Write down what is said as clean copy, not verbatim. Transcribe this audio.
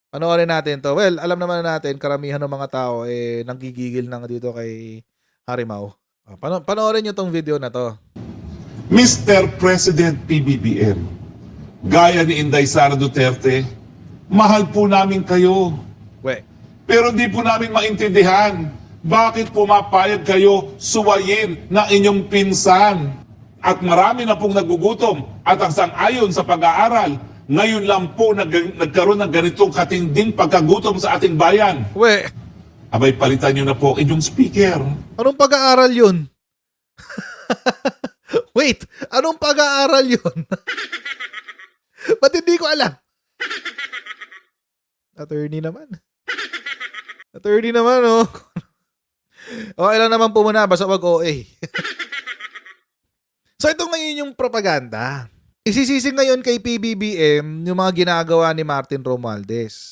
Panoorin natin 'to. Well, alam naman natin karamihan ng mga tao, nanggigigil na nga dito kay Harimau. Panoorin niyo 'tong video na 'to. Mr. President PBBM, gaya ni Inday Sara Duterte, mahal po namin kayo. We, Pero di po namin maintindihan bakit pumapayag kayo suwayin ng inyong pinsan. At marami na pong nagugutom at ang sang-ayon sa pag-aaral, ngayon lang po nagkaroon ng ganitong katinding pagkagutom sa ating bayan. we, Abay, palitan nyo na po ang inyong speaker. anong pag-aaral 'yun? Wait, anong pag-aaral 'yun? Ba't hindi ko alam? Attorney naman. Attorney naman, oh. Okay lang naman po muna, basta wag OA. So ito ngayon yung propaganda. Isisisi ngayon kay PBBM yung mga ginagawa ni Martin Romualdez.